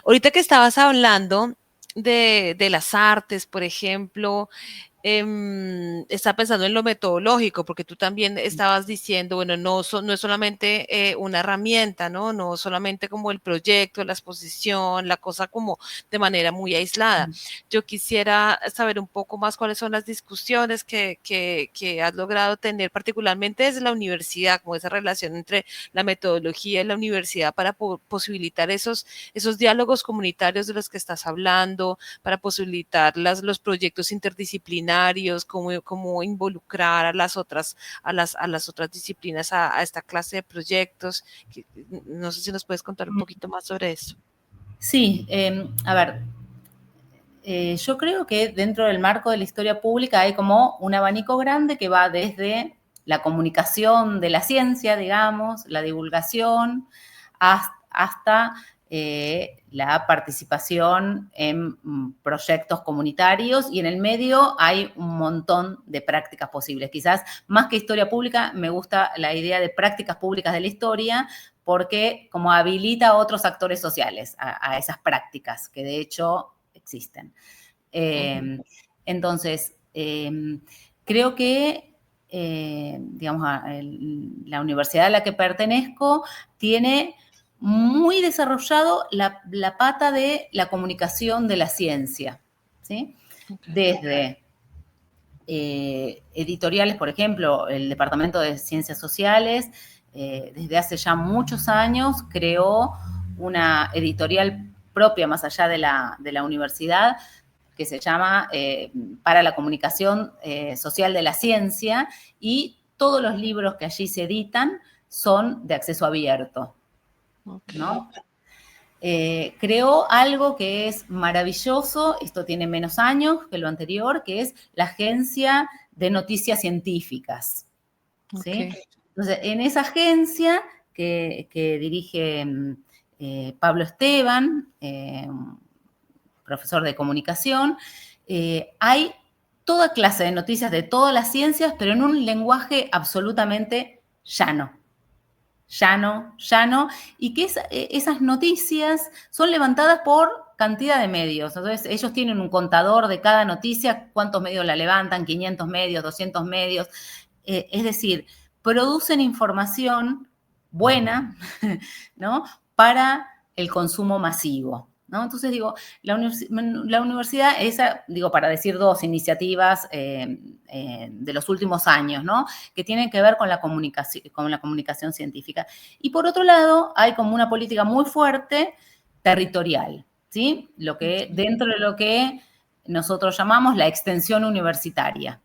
Ahorita que estabas hablando de las artes, por ejemplo, estaba pensando en lo metodológico, porque tú también estabas diciendo, bueno, no es solamente una herramienta, ¿no? No solamente como el proyecto, la exposición, la cosa como de manera muy aislada. Yo quisiera saber un poco más cuáles son las discusiones que has logrado tener, particularmente desde la universidad, como esa relación entre la metodología y la universidad para posibilitar esos diálogos comunitarios de los que estás hablando, para posibilitar los proyectos interdisciplinarios, cómo involucrar a las otras disciplinas a esta clase de proyectos. No sé si nos puedes contar un poquito más sobre eso. Sí, a ver, yo creo que dentro del marco de la historia pública hay como un abanico grande que va desde la comunicación de la ciencia, digamos, la divulgación, hasta la participación en proyectos comunitarios, y en el medio hay un montón de prácticas posibles. Quizás más que historia pública me gusta la idea de prácticas públicas de la historia, porque como habilita a otros actores sociales a esas prácticas que de hecho existen. Entonces, creo que digamos, la universidad a la que pertenezco tiene muy desarrollado la pata de la comunicación de la ciencia, ¿sí? Desde editoriales, por ejemplo, el Departamento de Ciencias Sociales, desde hace ya muchos años creó una editorial propia más allá de la universidad, que se llama Para la Comunicación Social de la Ciencia, y todos los libros que allí se editan son de acceso abierto, ¿no? Creó algo que es maravilloso, esto tiene menos años que lo anterior, que es la Agencia de Noticias Científicas, ¿sí? Entonces, en esa agencia que dirige Pablo Esteban, profesor de comunicación, hay toda clase de noticias de todas las ciencias, pero en un lenguaje absolutamente llano, y que esas noticias son levantadas por cantidad de medios. Entonces, ellos tienen un contador de cada noticia, cuántos medios la levantan, 500 medios, 200 medios, es decir, producen información buena, ¿no?, para el consumo masivo, ¿no? Entonces, digo, la universidad, para decir dos iniciativas de los últimos años, ¿no?, que tienen que ver con la comunicación científica. Y por otro lado, hay como una política muy fuerte territorial, ¿sí? Dentro de lo que nosotros llamamos la extensión universitaria.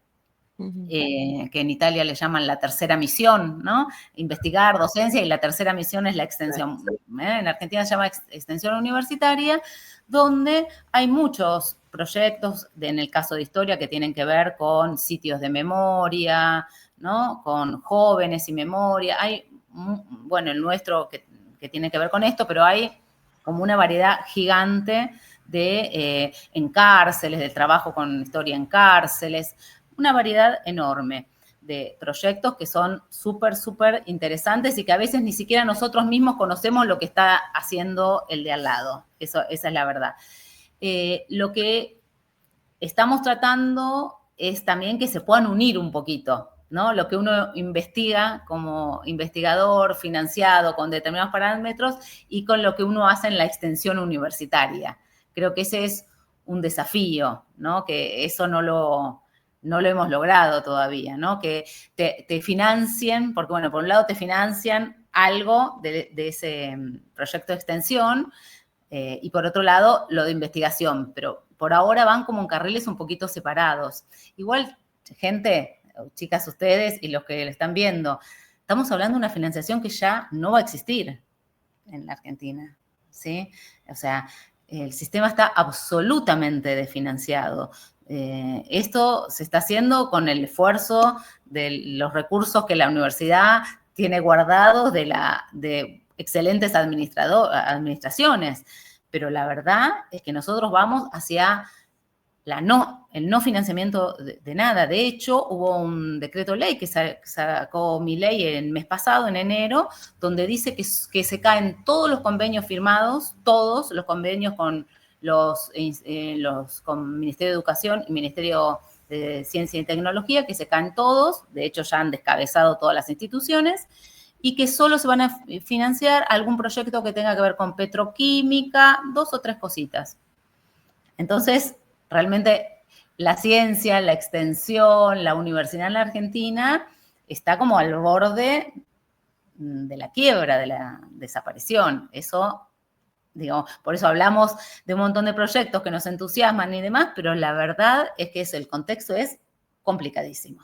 Que en Italia le llaman la tercera misión, ¿no? Investigar, docencia, y la tercera misión es la extensión. En Argentina se llama extensión universitaria, donde hay muchos proyectos, en el caso de historia, que tienen que ver con sitios de memoria, ¿no?, con jóvenes y memoria. Hay, bueno, el nuestro que tiene que ver con esto, pero hay como una variedad gigante en cárceles, del trabajo con historia en cárceles, una variedad enorme de proyectos que son súper, súper interesantes y que a veces ni siquiera nosotros mismos conocemos lo que está haciendo el de al lado. Esa es la verdad. Lo que estamos tratando es también que se puedan unir un poquito, ¿no? Lo que uno investiga como investigador financiado con determinados parámetros y con lo que uno hace en la extensión universitaria. Creo que ese es un desafío, ¿no? Que eso no lo hemos logrado todavía, ¿no? Que te financien, porque, bueno, por un lado te financian algo de ese proyecto de extensión, y por otro lado, lo de investigación, pero por ahora van como en carriles un poquito separados. Igual, gente, chicas ustedes y los que le están viendo, estamos hablando de una financiación que ya no va a existir en la Argentina, ¿sí? O sea, el sistema está absolutamente desfinanciado. Esto se está haciendo con el esfuerzo de los recursos que la universidad tiene guardados de excelentes administraciones, pero la verdad es que nosotros vamos hacia el no financiamiento de nada. De hecho, hubo un decreto ley que sacó Milei el mes pasado, en enero, donde dice que se caen todos los convenios firmados, todos los convenios con con Ministerio de Educación y Ministerio de Ciencia y Tecnología, que se caen todos, de hecho ya han descabezado todas las instituciones, y que solo se van a financiar algún proyecto que tenga que ver con petroquímica, 2 o 3 cositas. Entonces, realmente la ciencia, la extensión, la universidad en la Argentina está como al borde de la quiebra, de la desaparición. Eso, digo, por eso hablamos de un montón de proyectos que nos entusiasman y demás, pero la verdad es que el contexto es complicadísimo.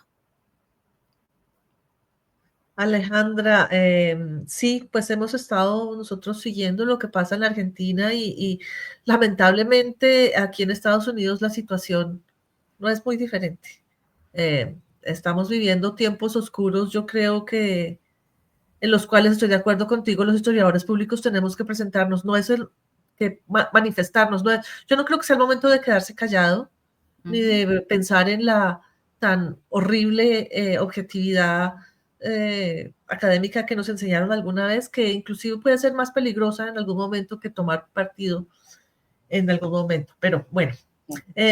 Alejandra, sí, pues hemos estado nosotros siguiendo lo que pasa en la Argentina y lamentablemente aquí en Estados Unidos la situación no es muy diferente. Estamos viviendo tiempos oscuros, yo creo que en los cuales estoy de acuerdo contigo, los historiadores públicos tenemos que presentarnos, no es el que manifestarnos, yo no creo que sea el momento de quedarse callado, ni de pensar en la tan horrible objetividad académica que nos enseñaron alguna vez, que inclusive puede ser más peligrosa en algún momento que tomar partido en algún momento. Pero bueno,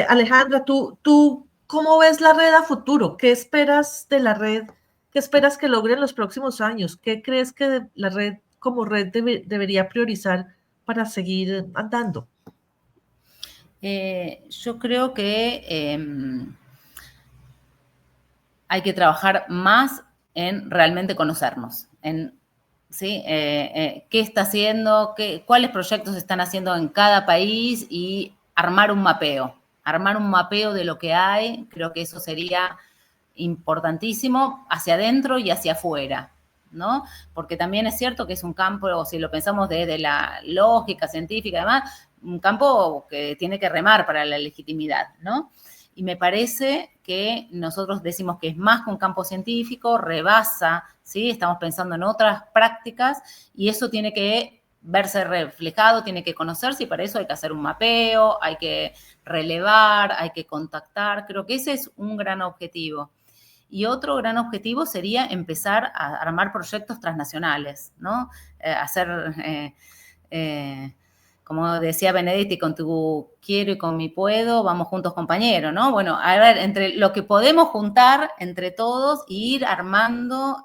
Alejandra, ¿tú cómo ves la red a futuro? ¿Qué esperas de la red? ¿Qué esperas que logre en los próximos años? ¿Qué crees que la red como red debería priorizar para seguir andando? Yo creo que hay que trabajar más en realmente conocernos, en ¿sí? Qué está haciendo, cuáles proyectos se están haciendo en cada país y armar un mapeo de lo que hay. Creo que eso sería importantísimo hacia adentro y hacia afuera, ¿no? Porque también es cierto que es un campo, o si lo pensamos desde la lógica científica, además, un campo que tiene que remar para la legitimidad, ¿no? Y me parece que nosotros decimos que es más que un campo científico, rebasa, ¿sí? Estamos pensando en otras prácticas y eso tiene que verse reflejado, tiene que conocerse y para eso hay que hacer un mapeo, hay que relevar, hay que contactar. Creo que ese es un gran objetivo. Y otro gran objetivo sería empezar a armar proyectos transnacionales, ¿no? Como decía Benedetti, con tu quiero y con mi puedo, vamos juntos compañeros, ¿no? Bueno, a ver, entre lo que podemos juntar entre todos e ir armando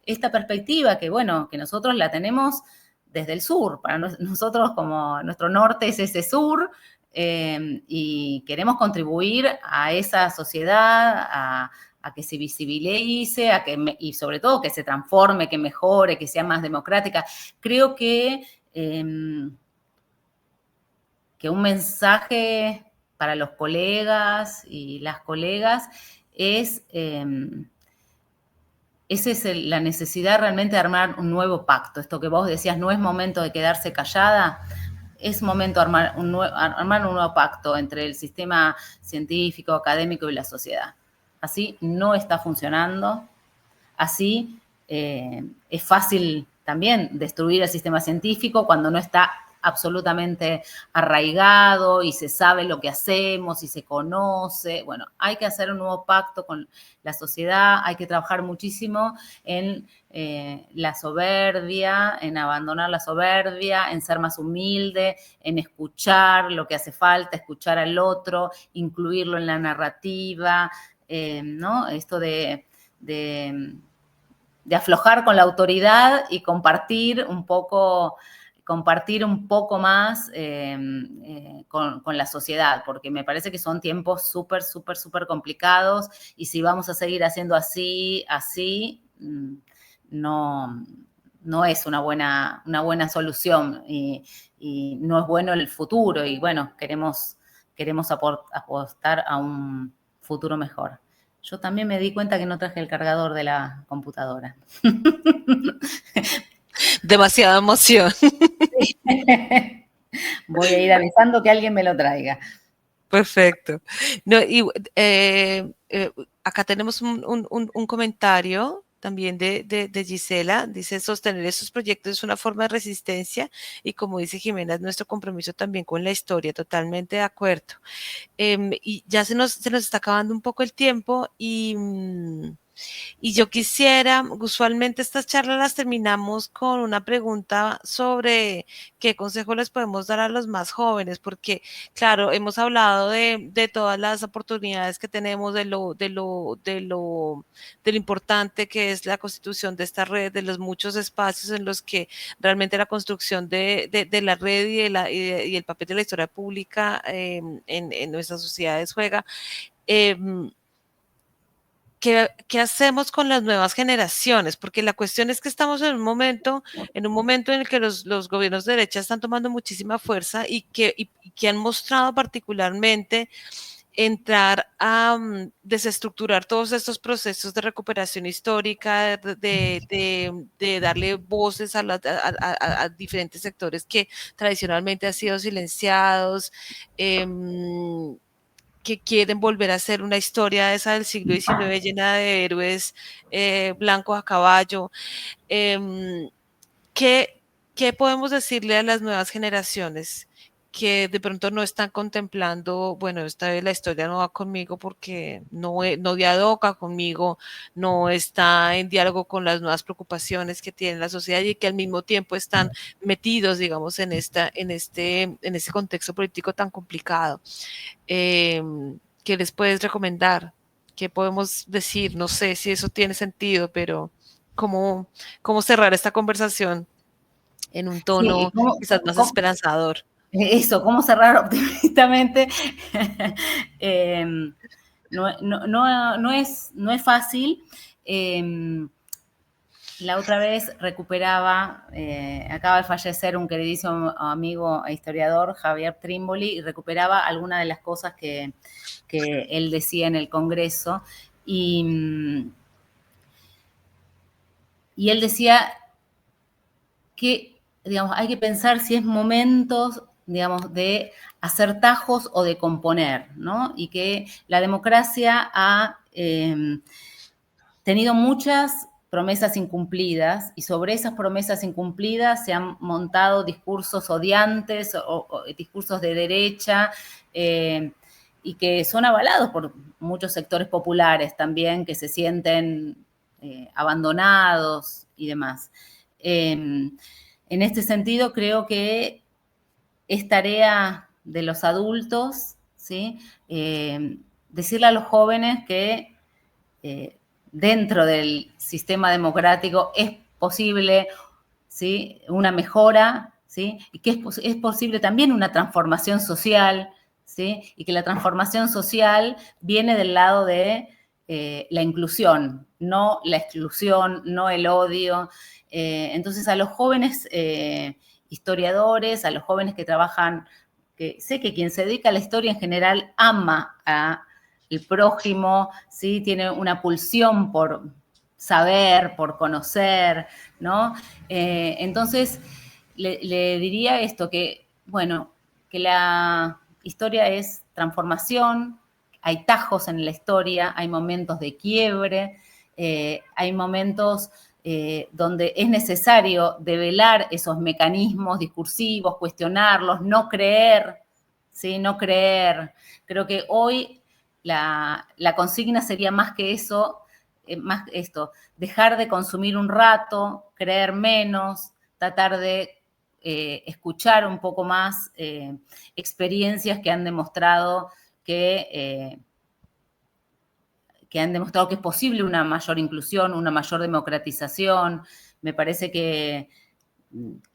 esta perspectiva que, bueno, que nosotros la tenemos desde el sur. Para nosotros, como nuestro norte es ese sur, y queremos contribuir a esa sociedad, a que se visibilice, y sobre todo que se transforme, que mejore, que sea más democrática. Creo que un mensaje para los colegas y las colegas es esa es la necesidad realmente de armar un nuevo pacto. Esto que vos decías, no es momento de quedarse callada, es momento de armar un nuevo pacto entre el sistema científico, académico y la sociedad. Así no está funcionando, así es fácil también destruir el sistema científico cuando no está absolutamente arraigado y se sabe lo que hacemos y se conoce. Bueno, hay que hacer un nuevo pacto con la sociedad, hay que trabajar muchísimo en la soberbia, en abandonar la soberbia, en ser más humilde, en escuchar lo que hace falta, escuchar al otro, incluirlo en la narrativa, ¿no? Esto de aflojar con la autoridad y compartir un poco más con la sociedad, porque me parece que son tiempos súper, súper, súper complicados y si vamos a seguir haciendo así, no es una buena solución y no es bueno el futuro y bueno, queremos apostar a un futuro mejor. Yo también me di cuenta que no traje el cargador de la computadora. Demasiada emoción. Voy a ir avisando que alguien me lo traiga. Perfecto. No, y acá tenemos un comentario también de Gisela. Dice, sostener estos proyectos es una forma de resistencia y como dice Jimena, es nuestro compromiso también con la historia. Totalmente de acuerdo. Y ya se nos está acabando un poco el tiempo y yo quisiera, usualmente estas charlas las terminamos con una pregunta sobre qué consejo les podemos dar a los más jóvenes, porque claro, hemos hablado de todas las oportunidades que tenemos, de lo importante que es la constitución de esta red, de los muchos espacios en los que realmente la construcción de la red y el papel de la historia pública en nuestras sociedades juega. ¿Qué hacemos con las nuevas generaciones? Porque la cuestión es que estamos en un momento en el que los gobiernos de derecha están tomando muchísima fuerza y que han mostrado particularmente entrar a desestructurar todos estos procesos de recuperación histórica, de darle voces a diferentes sectores que tradicionalmente han sido silenciados. Que quieren volver a hacer una historia esa del siglo XIX llena de héroes blancos a caballo. ¿Qué podemos decirle a las nuevas generaciones que de pronto no están contemplando, bueno, esta vez la historia no va conmigo porque no dialoga conmigo, no está en diálogo con las nuevas preocupaciones que tiene la sociedad y que al mismo tiempo están metidos, digamos, en ese contexto político tan complicado? ¿Qué les puedes recomendar? ¿Qué podemos decir? No sé si eso tiene sentido, pero ¿cómo cerrar esta conversación en un tono quizás más esperanzador? Eso, ¿cómo cerrar optimistamente? No es fácil. La otra vez recuperaba, acaba de fallecer un queridísimo amigo e historiador, Javier Trimboli, y recuperaba algunas de las cosas que él decía en el Congreso. Y él decía que, digamos, hay que pensar si es momentos, digamos, de hacer tajos o de componer, ¿no? Y que la democracia ha tenido muchas promesas incumplidas y sobre esas promesas incumplidas se han montado discursos odiantes o discursos de derecha y que son avalados por muchos sectores populares también que se sienten abandonados y demás. En este sentido, creo que es tarea de los adultos, ¿sí? Decirle a los jóvenes que dentro del sistema democrático es posible, ¿sí?, una mejora, ¿sí?, y que es posible también una transformación social, ¿sí?, y que la transformación social viene del lado de la inclusión, no la exclusión, no el odio. Entonces, a los jóvenes historiadores, a los jóvenes que trabajan, que sé que quien se dedica a la historia en general ama a el prójimo, ¿sí?, tiene una pulsión por saber, por conocer, ¿no? Entonces, le diría esto, que, bueno, que la historia es transformación, hay tajos en la historia, hay momentos de quiebre, hay momentos donde es necesario develar esos mecanismos discursivos, cuestionarlos, no creer, ¿sí? No creer. Creo que hoy la consigna sería más que eso, más esto, dejar de consumir un rato, creer menos, tratar de escuchar un poco más experiencias que han demostrado que es posible una mayor inclusión, una mayor democratización. Me parece que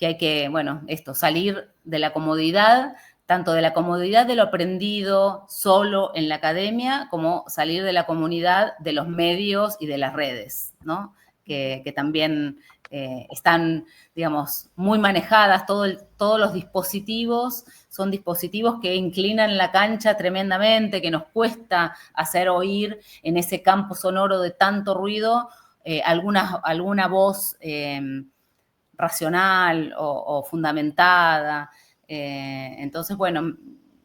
hay que, bueno, salir de la comodidad, tanto de la comodidad de lo aprendido solo en la academia, como salir de la comunidad de los medios y de las redes, ¿no? Que también están, digamos, muy manejadas, todos los dispositivos son dispositivos que inclinan la cancha tremendamente, que nos cuesta hacer oír en ese campo sonoro de tanto ruido alguna voz racional o fundamentada. Entonces, bueno,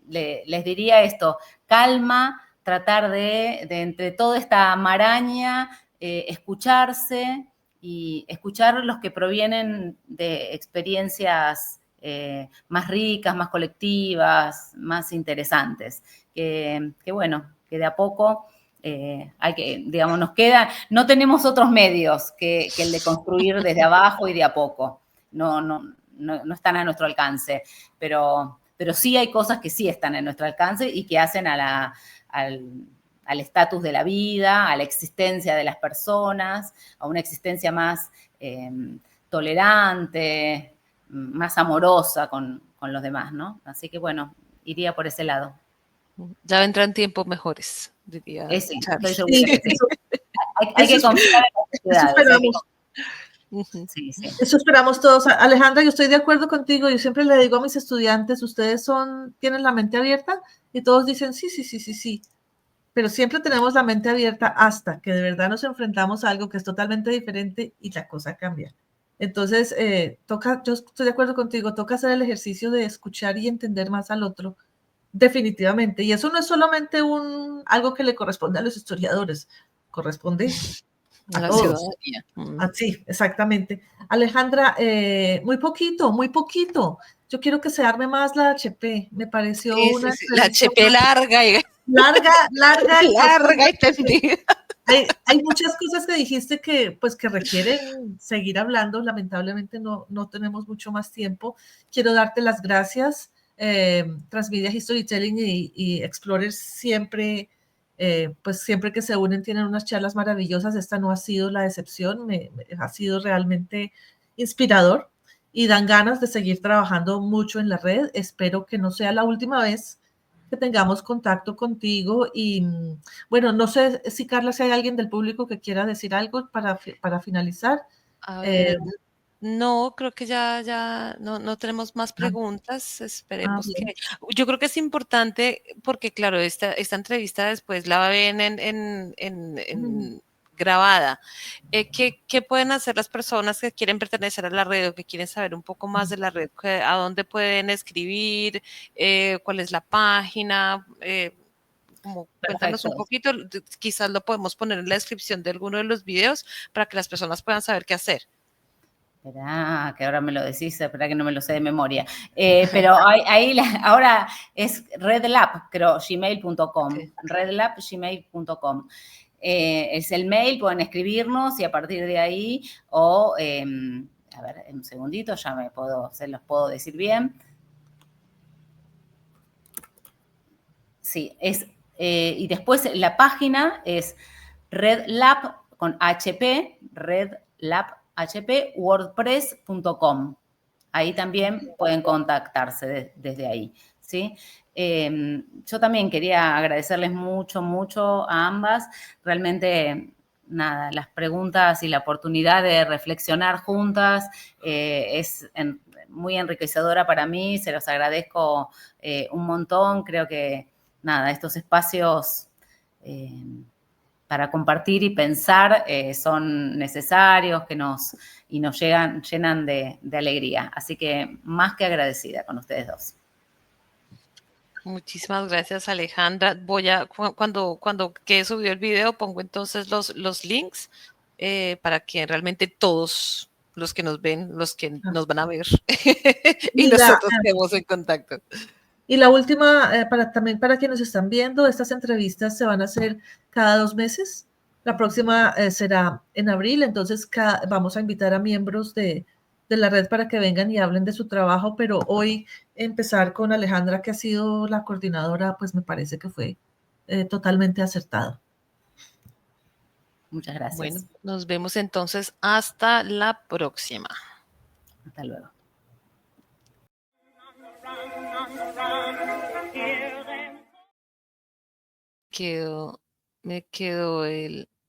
les diría esto, calma, tratar de entre toda esta maraña, escucharse y escuchar los que provienen de experiencias más ricas, más colectivas, más interesantes. Que bueno, que de a poco hay que, digamos, nos queda, no tenemos otros medios que el de construir desde abajo y de a poco. No están a nuestro alcance, pero sí hay cosas que sí están en nuestro alcance y que hacen al estatus de la vida, a la existencia de las personas, a una existencia más tolerante, más amorosa con los demás, ¿no? Así que, bueno, iría por ese lado. Ya vendrán tiempos mejores, diría Sí, Charlie. estoy segura que sí. Hay que confiar en las Eso ciudades. esperamos. Sí. Eso esperamos todos. Alejandra, yo estoy de acuerdo contigo. Yo siempre le digo a mis estudiantes, ustedes tienen la mente abierta, y todos dicen sí. Pero siempre tenemos la mente abierta hasta que de verdad nos enfrentamos a algo que es totalmente diferente y la cosa cambia. Entonces, yo estoy de acuerdo contigo, toca hacer el ejercicio de escuchar y entender más al otro, definitivamente. Y eso no es solamente algo que le corresponde a los historiadores, corresponde a La todos. ciudadanía. Sí, exactamente. Alejandra, muy poquito. Yo quiero que se arme más la HP. Me pareció una Sí. La HP larga y larga y tendida. Hay muchas cosas que dijiste que requieren seguir hablando. Lamentablemente no tenemos mucho más tiempo. Quiero darte las gracias. Transmedia Storytelling y Explorer siempre que se unen tienen unas charlas maravillosas. Esta no ha sido la excepción, ha sido realmente inspirador y dan ganas de seguir trabajando mucho en la red. Espero que no sea la última vez que tengamos contacto contigo y bueno, no sé si Carla, si hay alguien del público que quiera decir algo para finalizar. A ver, no, creo que ya no tenemos más preguntas. Esperemos que. Yo creo que es importante porque, claro, esta entrevista después la ven en grabada. ¿Qué pueden hacer las personas que quieren pertenecer a la red o que quieren saber un poco más de la red? ¿A dónde pueden escribir? ¿Cuál es la página? Cuéntanos un poquito, quizás lo podemos poner en la descripción de alguno de los videos para que las personas puedan saber qué hacer. Esperá, que ahora me lo decís, esperá que no me lo sé de memoria. Pero ahora es redlab, creo, gmail.com. Okay. Redlab, gmail.com. Es el mail, pueden escribirnos y a partir de ahí, a ver, un segundito, se los puedo decir bien. Sí, y después la página es redlab con HP, wordpress.com. Ahí también pueden contactarse desde ahí, ¿sí? Yo también quería agradecerles mucho a ambas. Realmente, nada, las preguntas y la oportunidad de reflexionar juntas es muy enriquecedora para mí. Se los agradezco un montón. Creo que, nada, estos espacios para compartir y pensar son necesarios, nos llenan de alegría. Así que más que agradecida con ustedes dos. Muchísimas gracias, Alejandra. Cuando quede subido el video, pongo entonces los links para que realmente todos los que nos ven, los que nos van a ver y Y nosotros estemos en contacto. y la última, también para quienes están viendo, estas entrevistas se van a hacer cada 2 meses. La próxima será en abril, entonces vamos a invitar a miembros de la red para que vengan y hablen de su trabajo, pero hoy empezar con Alejandra, que ha sido la coordinadora, pues me parece que fue totalmente acertado. Muchas gracias. Bueno, nos vemos entonces hasta la próxima. Hasta luego. Me quedó el